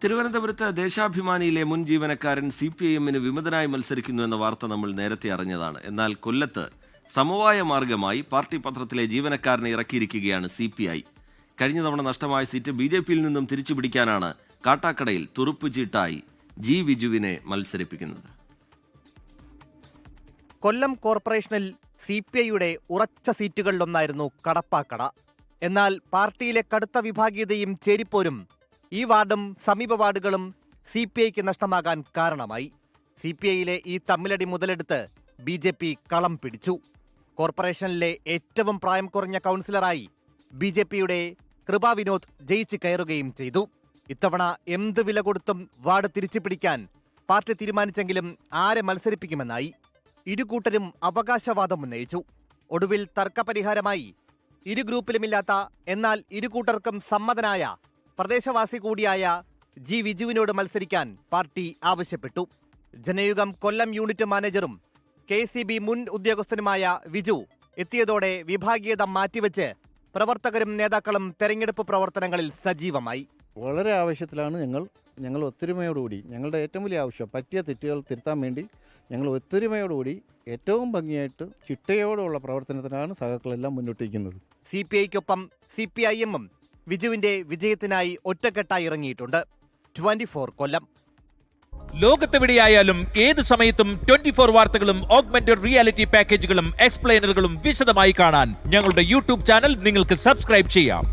തിരുവനന്തപുരത്ത് ദേശാഭിമാനിയിലെ മുൻ ജീവനക്കാരൻ CPIM-ന് വിമതനായി മത്സരിക്കുന്നു എന്ന വാർത്ത നമ്മൾ നേരത്തെ അറിഞ്ഞതാണ്. എന്നാൽ കൊല്ലത്ത് സമവായ മാർഗമായി പാർട്ടി പത്രത്തിലെ ജീവനക്കാരനെ ഇറക്കിയിരിക്കുകയാണ് CPI. കഴിഞ്ഞ തവണ നഷ്ടമായ സീറ്റ് BJP-യിൽ നിന്നും തിരിച്ചുപിടിക്കാനാണ് കാട്ടാക്കടയിൽ തുറുപ്പുചീട്ടായി G. വിജുവിനെ മത്സരിപ്പിക്കുന്നത്. കൊല്ലം കോർപ്പറേഷനിൽ CPI-യുടെ ഉറച്ച സീറ്റുകളിലൊന്നായിരുന്നു കടപ്പാക്കട. എന്നാൽ പാർട്ടിയിലെ കടുത്ത വിഭാഗീയതയും ചേരിപ്പോരും ഈ വാർഡും സമീപ വാർഡുകളും CPI-ക്ക് നഷ്ടമാകാൻ കാരണമായി. CPI-യിലെ ഈ തമ്മിലടി മുതലെടുത്ത് BJP കളം പിടിച്ചു. കോർപ്പറേഷനിലെ ഏറ്റവും പ്രായം കുറഞ്ഞ കൗൺസിലറായി BJP-യുടെ കൃപാ വിനോദ് ജയിച്ചു കയറുകയും ചെയ്തു. ഇത്തവണ എന്ത് വില കൊടുത്തും വാർഡ് തിരിച്ചുപിടിക്കാൻ പാർട്ടി തീരുമാനിച്ചെങ്കിലും ആരെ മത്സരിപ്പിക്കുമെന്നായി. ഇരുകൂട്ടരും അവകാശവാദം ഉന്നയിച്ചു. ഒടുവിൽ തർക്കപരിഹാരമായി ഇരു ഗ്രൂപ്പിലുമില്ലാത്ത എന്നാൽ ഇരുകൂട്ടർക്കും സമ്മതനായ പ്രദേശവാസി കൂടിയായ G. വിജുവിനോട് മത്സരിക്കാൻ പാർട്ടി ആവശ്യപ്പെട്ടു. ജനയുഗം കൊല്ലം യൂണിറ്റ് മാനേജറും KCB മുൻ ഉദ്യോഗസ്ഥനുമായ വിജു എത്തിയതോടെ വിഭാഗീയത മാറ്റിവെച്ച് പ്രവർത്തകരും നേതാക്കളും തെരഞ്ഞെടുപ്പ് പ്രവർത്തനങ്ങളിൽ സജീവമായി. വളരെ ആവശ്യത്തിലാണ് ഞങ്ങൾ ഒത്തൊരുമയോടുകൂടി ഞങ്ങളുടെ ഏറ്റവും വലിയ ആവശ്യം പറ്റിയ തെറ്റുകൾ തിരുത്താൻ വേണ്ടി ഞങ്ങൾ ഒത്തൊരുമയോടുകൂടി ഏറ്റവും ഭംഗിയായിട്ട് ചിട്ടയോടുള്ള പ്രവർത്തനത്തിനാണ് സഖാക്കളെല്ലാം മുന്നോട്ടിരിക്കുന്നത്. CPI-ക്കൊപ്പം CPIM-ഉം വിജുവിന്റെ വിജയത്തിനായി ഒറ്റക്കെട്ടായി ഇറങ്ങിയിട്ടുണ്ട്. 24 കൊല്ലം. ലോകത്തെവിടെയായാലും ഏത് സമയത്തും 24 വാർത്തകളും ഓഗ്മെന്റഡ് റിയാലിറ്റി പാക്കേജുകളും എക്സ്പ്ലെയിനറുകളും വിശദമായി കാണാൻ ഞങ്ങളുടെ YouTube ചാനൽ നിങ്ങൾക്ക് സബ്സ്ക്രൈബ് ചെയ്യാം.